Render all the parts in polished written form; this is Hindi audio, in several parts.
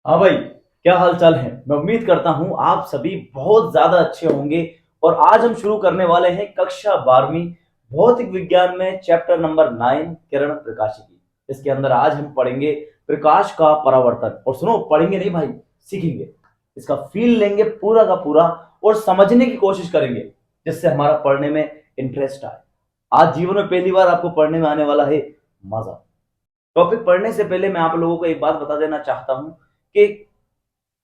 हाँ भाई, क्या हाल चाल है। मैं उम्मीद करता हूँ आप सभी बहुत ज्यादा अच्छे होंगे। और आज हम शुरू करने वाले हैं कक्षा 12वीं भौतिक विज्ञान में चैप्टर नंबर 9 किरण प्रकाशिकी। इसके अंदर आज हम पढ़ेंगे प्रकाश का परावर्तन। और सुनो, पढ़ेंगे नहीं भाई, सीखेंगे। इसका फील लेंगे पूरा का पूरा और समझने की कोशिश करेंगे, जिससे हमारा पढ़ने में इंटरेस्ट आए। आज जीवन में पहली बार आपको पढ़ने में आने वाला है मजा। टॉपिक पढ़ने से पहले मैं आप लोगों को एक बात बता देना चाहता हूं कि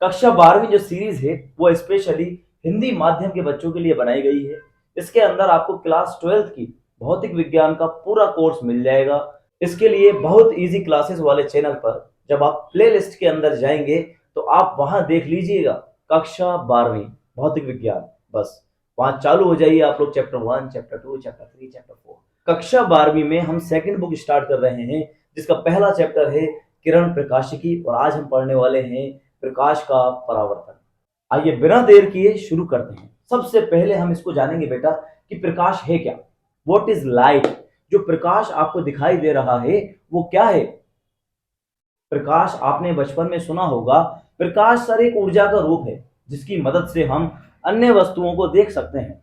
कक्षा 12वीं जो सीरीज है वो स्पेशली हिंदी माध्यम के बच्चों के लिए बनाई गई है। इसके अंदर आपको क्लास 12th की भौतिक विज्ञान का पूरा कोर्स मिल जाएगा। इसके लिए बहुत इजी क्लासेस वाले चैनल पर जब आप प्ले लिस्ट के अंदर जाएंगे तो आप वहां देख लीजिएगा कक्षा 12वीं भौतिक विज्ञान। बस वहां चालू हो जाइए आप लोग, चैप्टर 1, चैप्टर 2, चैप्टर 3, चैप्टर 4। कक्षा 12वीं में हम सेकंड बुक स्टार्ट कर रहे हैं, जिसका पहला चैप्टर है किरण प्रकाशिकी। और आज हम पढ़ने वाले हैं प्रकाश का परावर्तन। आइए बिना देर किए शुरू करते हैं। सबसे पहले हम इसको जानेंगे बेटा कि प्रकाश है क्या। What is light. जो प्रकाश आपको दिखाई दे रहा है वो क्या है। प्रकाश आपने बचपन में सुना होगा। प्रकाश सर एक ऊर्जा का रूप है जिसकी मदद से हम अन्य वस्तुओं को देख सकते हैं।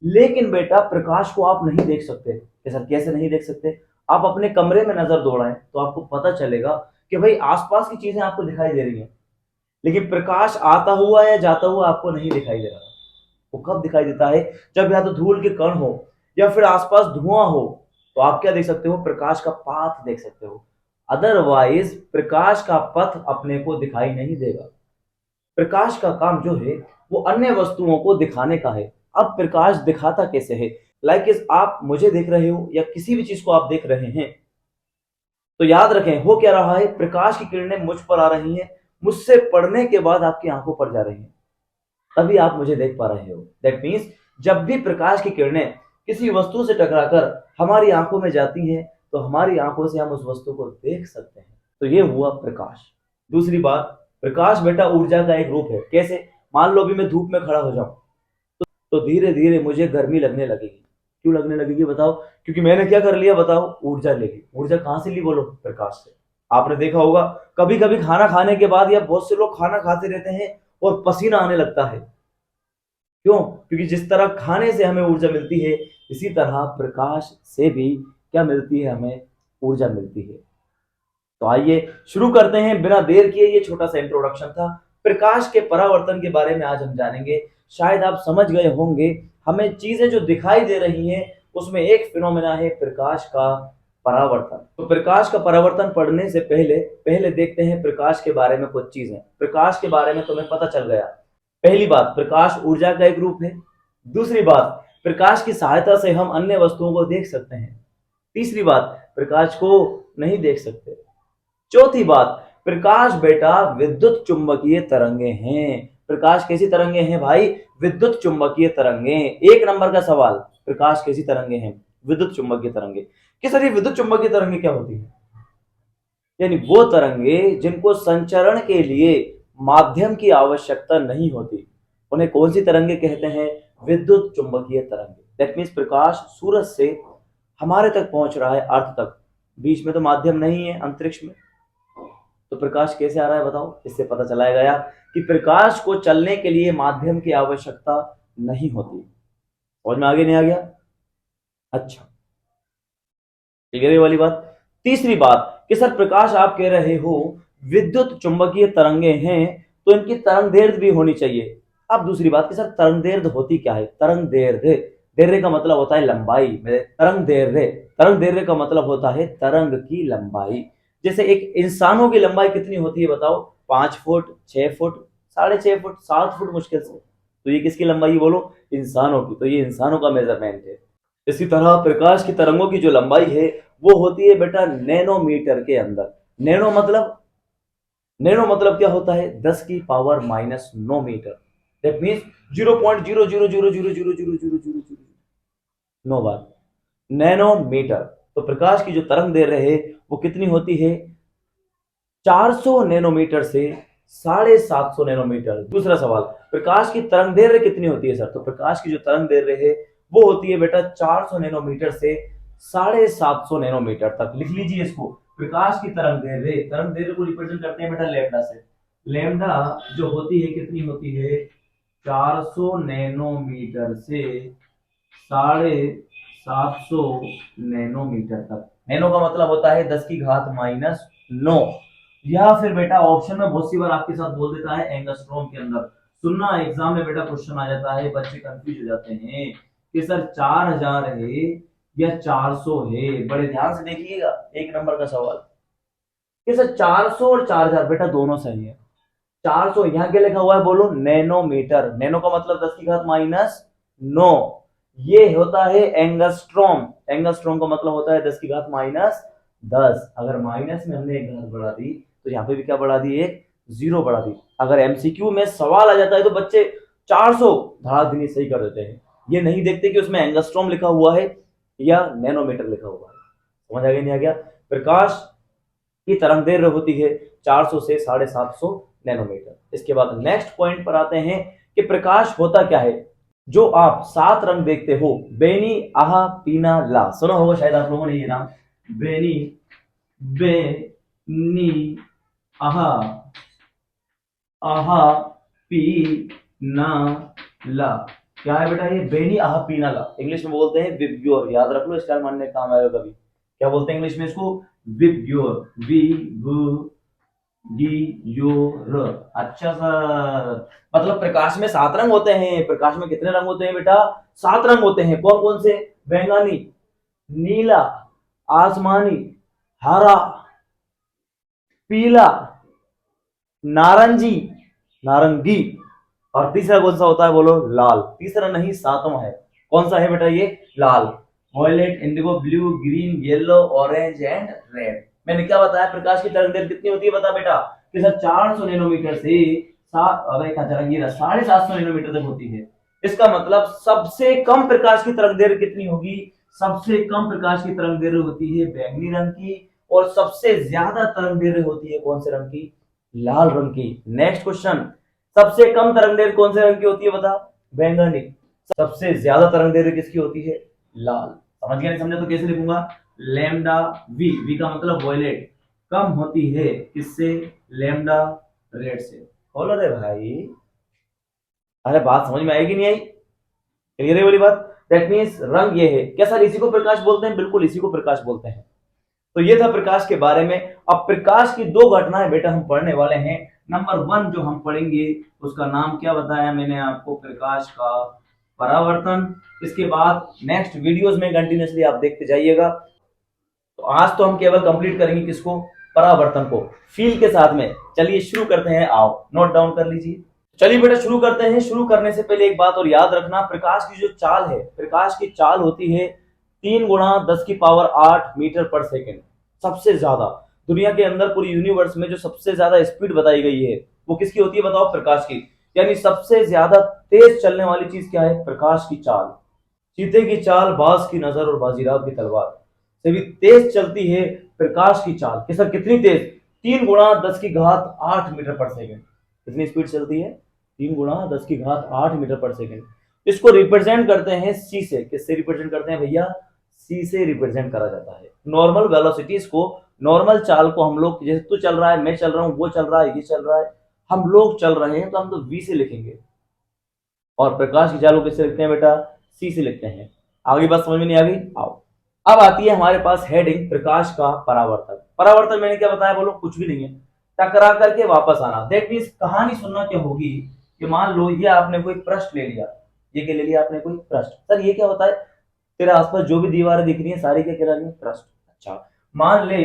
लेकिन बेटा प्रकाश को आप नहीं देख सकते। सर कैसे नहीं देख सकते। आप अपने कमरे में नजर दौड़ाएं तो आपको पता चलेगा कि भाई आसपास की चीजें आपको दिखाई दे रही हैं, लेकिन प्रकाश आता हुआ या जाता हुआ आपको नहीं दिखाई दे रहा। वो कब दिखाई देता है, जब या तो धूल के कण हो या फिर आसपास धुआं हो। तो आप क्या देख सकते हो, प्रकाश का पाथ देख सकते हो। अदरवाइज प्रकाश का पथ अपने को दिखाई नहीं देगा। प्रकाश का काम जो है वो अन्य वस्तुओं को दिखाने का है। अब प्रकाश दिखाता कैसे है। लाइक इस आप मुझे देख रहे हो या किसी भी चीज को आप देख रहे हैं, तो याद रखें हो क्या रहा है, प्रकाश की किरणें मुझ पर आ रही हैं, मुझसे पढ़ने के बाद आपकी आंखों पर जा रही हैं, तभी आप मुझे देख पा रहे हो। दैट मीन्स जब भी प्रकाश की किरणें किसी वस्तु से टकराकर हमारी आंखों में जाती हैं तो हमारी आंखों से हम उस वस्तु को देख सकते हैं। तो ये हुआ प्रकाश। दूसरी बात, प्रकाश बेटा ऊर्जा का एक रूप है। कैसे, मान लो अभी मैं धूप में खड़ा हो जाऊं तो धीरे धीरे मुझे गर्मी लगने लगेगी। क्यों लगने लगेगी बताओ, क्योंकि मैंने क्या कर लिया बताओ, ऊर्जा ले ली। ऊर्जा कहां से ली बोलो, प्रकाश से। आपने देखा होगा कभी कभी खाना खाने के बाद या बहुत से लोग खाना खाते रहते हैं और पसीना आने लगता है। क्यों, क्योंकि जिस तरह खाने से हमें ऊर्जा मिलती है, इसी तरह प्रकाश से भी क्या मिलती है, हमें ऊर्जा मिलती है। तो आइए शुरू करते हैं बिना देर किए। ये छोटा सा इंट्रोडक्शन था। प्रकाश के परावर्तन के बारे में आज हम जानेंगे। शायद आप समझ गए होंगे, हमें चीजें जो दिखाई दे रही हैं उसमें एक फिनोमेना है प्रकाश का परावर्तन। तो प्रकाश का परावर्तन पढ़ने से पहले पहले देखते हैं प्रकाश के बारे में कुछ चीजें। प्रकाश के बारे में तुम्हें पता चल गया। पहली बात, प्रकाश ऊर्जा का एक रूप है। दूसरी बात, प्रकाश की सहायता से हम अन्य वस्तुओं को देख सकते हैं। तीसरी बात, प्रकाश को नहीं देख सकते। चौथी बात, प्रकाश बेटा विद्युत चुंबकीय तरंगे हैं। प्रकाश कैसी तरंगे हैं भाई, विद्युत चुंबकीय तरंगे। एक नंबर का सवाल, प्रकाश कैसी तरंगे हैं, विद्युत चुंबकीय तरंगे। कि सर ये विद्युत चुंबकीय तरंगे क्या होती है। यानी वो तरंगे जिनको संचरण के लिए माध्यम की आवश्यकता नहीं होती, उन्हें कौन सी तरंगे कहते हैं, विद्युत चुंबकीय तरंगे। दैट मीन्स प्रकाश सूरज से हमारे तक पहुंच रहा है, अर्थ तक। बीच में तो माध्यम नहीं है, अंतरिक्ष में। तो प्रकाश कैसे आ रहा है बताओ। इससे पता चला गया कि प्रकाश को चलने के लिए माध्यम की आवश्यकता नहीं होती। समझ में आगे नहीं आ गया। अच्छा, क्लियर है वाली बात। तीसरी बात कि सर प्रकाश आप कह रहे हो विद्युत चुंबकीय तरंगे हैं, तो इनकी तरंग दैर्ध्य भी होनी चाहिए। अब दूसरी बात कि सर तरंग दैर्ध्य होती क्या है। तरंग दैर्ध्य, दैर्ध्य का मतलब होता है लंबाई। तरंग दैर्ध्य, तरंग दैर्ध्य का मतलब होता है तरंग की लंबाई। जैसे एक इंसानों की लंबाई कितनी होती है बताओ, 5 फुट, 6 फुट, 6.5 फुट, 7 फुट मुश्किल से। तो ये किसकी लंबाई बोलो, इंसानों की। तो ये इंसानों का मेजरमेंट है। इसी तरह प्रकाश की तरंगों की जो लंबाई है वो होती है बेटा नैनोमीटर के अंदर। नैनो मतलब, नैनो मतलब क्या होता है, 10⁻⁻⁹ दैट मीन्स 0.000000000 बार नैनोमीटर। तो प्रकाश की जो तरंग दे रहे हैं वो कितनी होती है, 400 नैनोमीटर से 750 नैनोमीटर। दूसरा सवाल, प्रकाश की तरंग दैर्ध्य कितनी होती है सर। तो प्रकाश की जो तरंग दैर्ध्य है वो होती है बेटा 400 नैनोमीटर से 750 नैनोमीटर तक। लिख लीजिए इसको, प्रकाश की तरंग दैर्ध्य, तरंग दैर्ध्य को रिप्रेजेंट करते हैं बेटा लैम्डा से। लेमडा जो होती है कितनी होती है, 400 नैनोमीटर से 750 नैनोमीटर तक। नैनो का मतलब होता है 10 की घात -9, या फिर बेटा ऑप्शन में बहुत सी बार आपके साथ बोल देता है एंगस्ट्रॉम के अंदर। सुनना एग्जाम में बेटा क्वेश्चन आ जाता है, बच्चे कंफ्यूज हो जाते हैं कि सर 4000 है या 400 है। बड़े ध्यान से देखिएगा, एक नंबर का सवाल कि सर 400 और 4000 बेटा दोनों सही है। 400 यहाँ क्या लिखा हुआ है बोलो, नैनोमीटर। नैनो का मतलब 10 की घात -9। ये होता है एंगस्ट्रॉम। एंगस्ट्रॉम का मतलब होता है 10 की घात -10। अगर माइनस में हमने एक घात बढ़ा दी तो यहाँ पे भी क्या बढ़ा दी, एक जीरो बढ़ा दी। अगर एमसीक्यू में सवाल आ जाता है तो बच्चे 400 धड़ाधड़ सही कर देते हैं। ये नहीं देखते कि उसमें एंगस्ट्रॉम लिखा हुआ है या नैनोमीटर लिखा हुआ है। समझ आ गया नहीं आ गया? प्रकाश की तरंग दैर्घ्य होती है 400 से 750 नैनोमीटर। इसके बाद नेक्स्ट पॉइंट पर आते हैं कि प्रकाश होता क्या है। जो आप 7 रंग देखते हो, बेनी, आहा, पीना, ला, सुना होगा शायद आप लोगों ने ये नाम, बेनी, बे, नी, आहा, आहा, पी, ना, ला। क्या है बेटा ये, बेनी, आहा, पीना, ला। इंग्लिश में बोलते हैं विब्योर। याद रख लो, इसका मानने काम आएगा कभी। क्या बोलते हैं इंग्लिश में इसको, विब्योर, वी व डी यो र। अच्छा सर, मतलब प्रकाश में 7 रंग होते हैं। प्रकाश में कितने रंग होते हैं बेटा, 7 रंग होते हैं। कौन कौन से, बैंगनी, नीला, आसमानी, हरा, पीला, नारंगी, नारंगी, और तीसरा कौन सा होता है बोलो, लाल। तीसरा नहीं, 7वां है। कौन सा है बेटा ये, लाल। Violet, indigo, blue, green, yellow, orange and red. मैंने क्या बताया, प्रकाश की तरंग कितनी होती है बता बेटा, कि सर 400 नैनोमीटर से 750 नैनोमीटर तक होती है। इसका मतलब सबसे कम प्रकाश की तरंग दैर्घ्य कितनी होगी, सबसे कम प्रकाश की तरंग दैर्घ्य होती है बैंगनी रंग की, और सबसे ज्यादा तरंग दैर्घ्य होती है कौन से रंग की, लाल रंग की। नेक्स्ट क्वेश्चन, सबसे कम तरंग दैर्घ्य कौन से रंग की होती है बता, बैंगनी। सबसे ज्यादा तरंग दैर्घ्य किसकी होती है, लाल। समझ गया नहीं समझा तो कैसे लिखूंगा, लैम्डा वी, वी का मतलब वॉयलेट, कम होती है किससे, लैम्डा रेड से। खोलो रे भाई, अरे बात समझ में आएगी नहीं आई, क्लियर है वाली बात। दैट मींस रंग ये है। क्या सर इसी को प्रकाश बोलते हैं, बिल्कुल इसी को प्रकाश बोलते हैं। तो ये था प्रकाश के बारे में। अब प्रकाश की 2 घटनाएं बेटा हम पढ़ने वाले हैं। नंबर 1 जो हम पढ़ेंगे उसका नाम क्या बताया मैंने आपको, प्रकाश का परावर्तन। इसके बाद नेक्स्ट वीडियोस में कंटिन्यूअसली आप देखते जाइएगा। तो आज तो हम केवल कंप्लीट करेंगे किसको, परावर्तन को, फील के साथ में। चलिए शुरू करते हैं, आओ नोट डाउन कर लीजिए। चलिए बेटा शुरू करते हैं। शुरू करने से पहले एक बात और याद रखना, प्रकाश की जो चाल है, प्रकाश की चाल होती है 3 गुणा 10 की पावर 8 मीटर पर सेकेंड। सबसे ज्यादा दुनिया के अंदर पूरी यूनिवर्स में जो सबसे ज्यादा स्पीड बताई गई है वो किसकी होती है बताओ, प्रकाश की। यानी सबसे ज्यादा तेज चलने वाली चीज क्या है, प्रकाश की चाल। चीते की चाल, बाज की नजर और बाजीराव की तलवार से भी तेज चलती है प्रकाश की चाल। कि सर कितनी तेज, 3 गुणा 10 की घात 8 मीटर पर सेकेंड। कितनी स्पीड चलती है, 3 गुणा 10 की घात 8 मीटर पर सेकेंड। इसको रिप्रेजेंट करते हैं सी से। किससे रिप्रेजेंट करते हैं भैया, सी से रिप्रेजेंट करा जाता है। नॉर्मल वेलोसिटीज को, नॉर्मल चाल को हम लोग, जैसे तू चल रहा है, मैं चल रहा हूं, वो चल रहा है, ये चल रहा है, हम लोग चल रहे हैं, तो हम तो वी से लिखेंगे। और प्रकाश की चाल को किससे लिखते हैं बेटा, सी से लिखते हैं। आगे बात समझ में नहीं आ गई, आओ। अब आती है हमारे पास हेडिंग, प्रकाश का परावर्तन। परावर्तन मैंने क्या बताया बोलो, कुछ भी नहीं है, टकरा करके वापस आना। दैट मींस कहानी सुनना क्या होगी कि मान लो ये आपने कोई पृष्ठ ले लिया, ये क्या ले लिया आपने, कोई पृष्ठ। सर ये क्या होता है, तेरे आसपास जो भी दीवारें दिख रही हैं सारी क्या कह रही है, पृष्ठ। अच्छा मान ले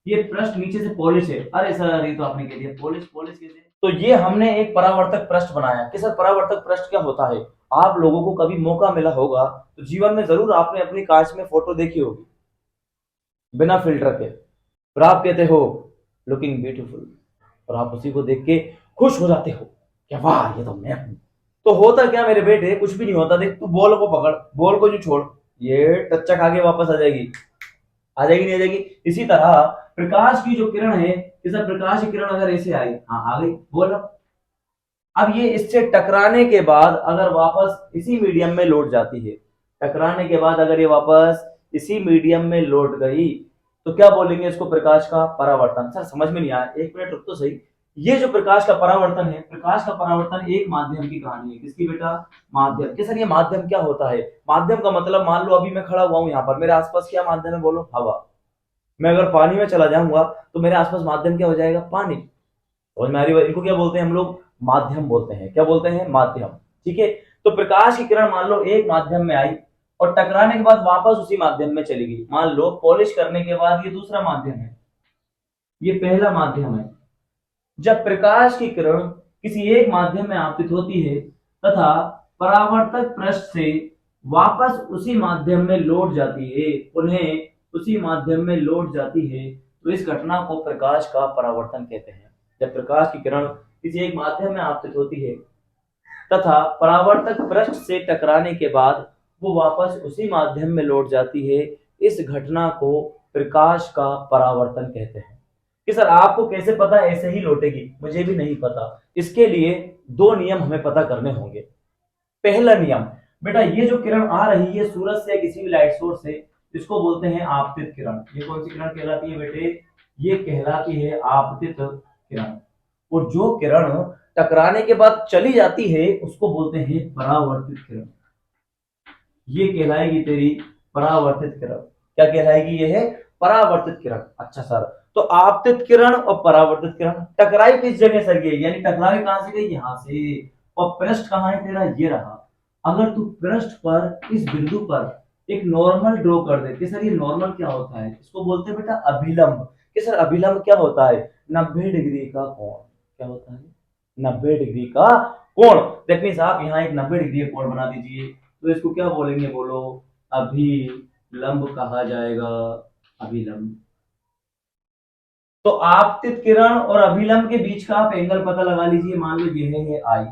ये पृष्ठ नीचे से पॉलिश है। अरे सर ये तो आपने कह दिया पॉलिश, पॉलिश कैसे, तो ये हमने एक परावर्तक पृष्ठ बनाया। कि सर परावर्तक पृष्ठ क्या होता है, आप लोगों को कभी मौका मिला होगा तो जीवन में जरूर आपने अपनी कांच में फोटो देखी होगी बिना फिल्टर के, और आप कहते हो लुकिंग ब्यूटीफुल, और आप उसी को देख के खुश हो जाते हो कि वाह ये तो मैं हूं। तो होता क्या मेरे बेटे, कुछ भी नहीं होता। देख तू बॉल को पकड़, बॉल को जो छोड़, ये टच्चा खा के वापस आ जाएगी, आ जाएगी नहीं आ जाएगी। इसी तरह प्रकाश की जो किरण है, जैसे प्रकाश की किरण अगर ऐसे आई, हाँ आ गई, बोल। अब ये इससे टकराने के बाद अगर वापस इसी मीडियम में लौट जाती है, टकराने के बाद अगर ये वापस इसी मीडियम में लौट गई, तो क्या बोलेंगे इसको, प्रकाश का परावर्तन। सर समझ में नहीं आया, एक मिनट रुक तो सही। ये जो प्रकाश का परावर्तन है, प्रकाश का परावर्तन एक माध्यम की कहानी है। किसकी बेटा? माध्यम के। सर ये माध्यम क्या होता है? माध्यम का मतलब, मान लो अभी मैं खड़ा हुआ हूं यहाँ पर, मेरे आसपास क्या माध्यम है? बोलो, हवा। मैं अगर पानी में चला जाऊंगा तो मेरे आसपास माध्यम क्या हो जाएगा? पानी। समझ में आ रही है? इनको क्या बोलते हैं हम लोग? माध्यम बोलते हैं। क्या बोलते हैं? माध्यम। ठीक है। तो प्रकाश की किरण मान लो एक माध्यम में आई और टकराने के बाद वापस उसी माध्यम में चली गई। मान लो पॉलिश करने के बाद ये दूसरा माध्यम है, ये पहला माध्यम है। जब प्रकाश की किरण किसी एक माध्यम में आपतित होती है तथा परावर्तक पृष्ठ से वापस उसी माध्यम में लौट जाती है, पुनः उसी माध्यम में लौट जाती है, तो इस घटना को प्रकाश का परावर्तन कहते हैं। जब प्रकाश की किरण किसी एक माध्यम में आपतित होती है तथा परावर्तक पृष्ठ से टकराने के बाद वो वापस उसी माध्यम में लौट जाती है, इस घटना को प्रकाश का परावर्तन कहते हैं। कि सर आपको कैसे पता ऐसे ही लौटेगी? मुझे भी नहीं पता। इसके लिए दो नियम हमें पता करने होंगे। पहला नियम, बेटा ये जो किरण आ रही है सूरज से या किसी भी लाइट सोर्स से, इसको बोलते हैं आपतित किरण। ये कौन सी किरण कहलाती है बेटे? ये कहलाती है आपतित किरण। और जो किरण टकराने के बाद चली जाती है उसको बोलते हैं परावर्तित किरण। ये कहलाएगी तेरी परावर्तित किरण। क्या कहलाएगी? ये है परावर्तित किरण। अच्छा सर, तो आपतित किरण और परावर्तित किरण टकराई किस जगह सर? ये यानी टकराई कहां से गई? यहां से। और पृष्ठ कहां है तेरा? ये रहा। अगर तू पृष्ठ पर इस बिंदु पर एक नॉर्मल ड्रॉ कर दे कि सर ये नॉर्मल क्या होता है? इसको बोलते हैं बेटा अभिलंब। कि सर अभिलंब क्या होता है? 90 डिग्री का कोण। क्या होता है? 90 डिग्री का कोण। दैट मींस आप यहाँ एक 90 डिग्री का कोण बना दीजिए, तो इसको क्या बोलेंगे? बोलो, अभिलंब कहा जाएगा। अभिलंब। तो आपतित किरण और अभिलंब के बीच का आप एंगल पता लगा लीजिए। मान लो ये है आई,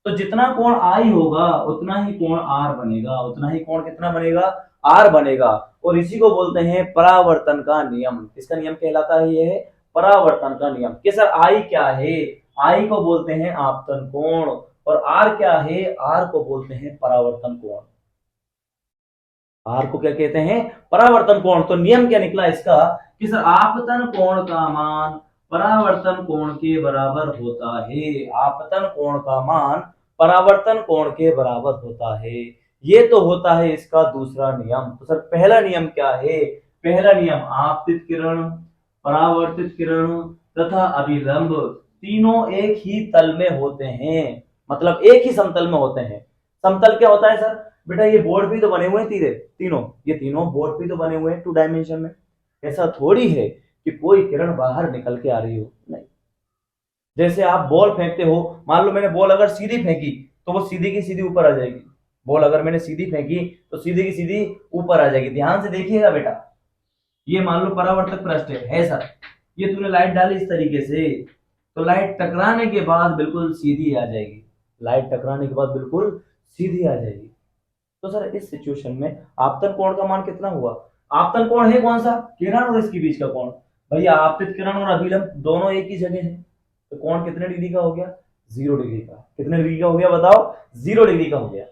तो जितना कोण आई होगा उतना ही कोण आर बनेगा। उतना ही कोण कितना बनेगा? आर बनेगा। और इसी को बोलते हैं परावर्तन का नियम। किसका नियम कहलाता है? ये है परावर्तन का नियम। कि सर आई क्या है? आई को बोलते हैं आपतन कोण। और आर क्या है? आर को बोलते हैं परावर्तन कोण। आर को क्या कहते हैं? परावर्तन कोण। तो नियम क्या निकला इसका? कि सर आपतन कोण का मान परावर्तन कोण के बराबर होता है। आपतन कोण का मान परावर्तन कोण के बराबर होता है। ये तो होता है इसका दूसरा नियम। तो सर पहला नियम क्या है? पहला नियम, आपतित किरण, परावर्तित किरण तथा अभिलंब तीनों एक ही तल में होते हैं, मतलब एक ही समतल में होते हैं। समतल क्या होता है सर? बेटा ये बोर्ड भी तो बने हुए हैं तीरे तीनों, ये तीनों बोर्ड भी तो बने हुए हैं 2 डायमेंशन में। ऐसा थोड़ी है कि कोई किरण बाहर निकल के आ रही हो, नहीं। जैसे आप बॉल फेंकते हो, मान लो मैंने बॉल अगर सीधी फेंकी तो वो सीधी की सीधी ऊपर आ जाएगी। बॉल अगर मैंने सीधी फेंकी तो सीधी की सीधी ऊपर आ जाएगी। ध्यान से देखिएगा बेटा, ये मान लो परावर्तक पृष्ठ है सर। ये तूने लाइट डाली इस तरीके से, तो लाइट टकराने के बाद बिल्कुल सीधी आ जाएगी। लाइट टकराने के बाद बिल्कुल सीधी आ जाएगी। तो सर इस सिचुएशन में आपतन कोण का मान कितना हुआ? आपतन कोण है कौन सा? किरण और इसके बीच का कोण। भैया आपतित किरण और अभिलंब दोनों एक ही जगह है, तो कोण कितने डिग्री का हो गया? 0 डिग्री का। कितने डिग्री का हो गया बताओ? 0 डिग्री का हो गया।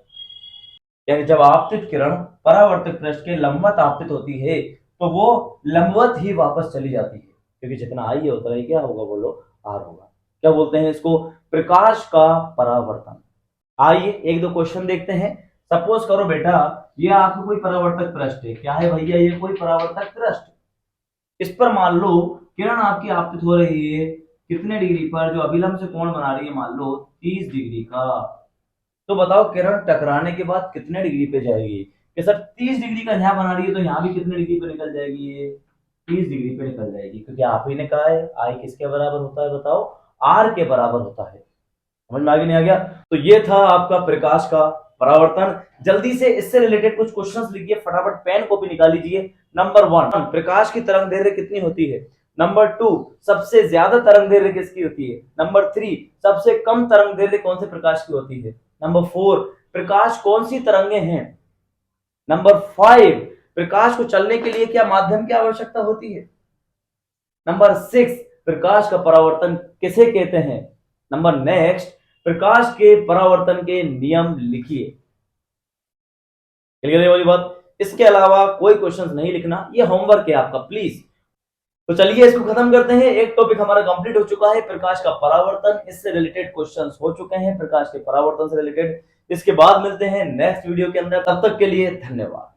यानी जब आपतित किरण परावर्तक पृष्ठ के लंबवत आपतित होती है तो वो लंबवत ही वापस चली जाती है, क्योंकि जितना आई है उतना ही क्या होगा? बोलो, आर होगा। क्या बोलते हैं इसको? प्रकाश का परावर्तन। आइए एक दो क्वेश्चन देखते हैं। सपोज करो बेटा ये आपको कोई परावर्तक पृष्ठ है। क्या है भैया? ये कोई परावर्तक पृष्ठ। इस पर मान लो किरण आपकी आपतित हो रही है कितने डिग्री पर? जो अभिलंब से कोण बना रही है मान लो 30 डिग्री का। तो बताओ किरण टकराने के बाद कितने डिग्री पे जाएगी? कि सर 30 डिग्री का यहाँ बना रही है तो यहाँ भी कितने डिग्री पे निकल जाएगी? ये 30 डिग्री पे निकल जाएगी, क्योंकि आप ही ने कहा है आई किसके बराबर होता है? बताओ, आर के बराबर होता है। समझ में आगे नहीं आ गया? तो ये था आपका प्रकाश का परावर्तन। जल्दी से इससे रिलेटेड कुछ क्वेश्चंस लिखिए, फटाफट पेन कॉपी निकाल लीजिए। नंबर 1, प्रकाश की तरंग दैर्घ्य कितनी होती है? नंबर 2, सबसे ज्यादा तरंग दैर्घ्य किसकी होती है? नंबर 3, सबसे कम तरंग दैर्घ्य कौन से प्रकाश की होती है? नंबर 4, प्रकाश कौन सी तरंगे हैं? नंबर 5, प्रकाश को चलने के लिए क्या माध्यम की आवश्यकता होती है? नंबर 6, प्रकाश का परावर्तन किसे कहते हैं? नंबर नेक्स्ट, प्रकाश के परावर्तन के नियम लिखिए। क्लियर है वाली बात? इसके अलावा कोई क्वेश्चंस नहीं लिखना, ये होमवर्क है आपका, प्लीज तो चलिए इसको खत्म करते हैं। एक टॉपिक हमारा कंप्लीट हो चुका है, प्रकाश का परावर्तन। इससे रिलेटेड क्वेश्चंस हो चुके हैं, प्रकाश के परावर्तन से रिलेटेड। इसके बाद मिलते हैं नेक्स्ट वीडियो के अंदर। तब तक के लिए धन्यवाद।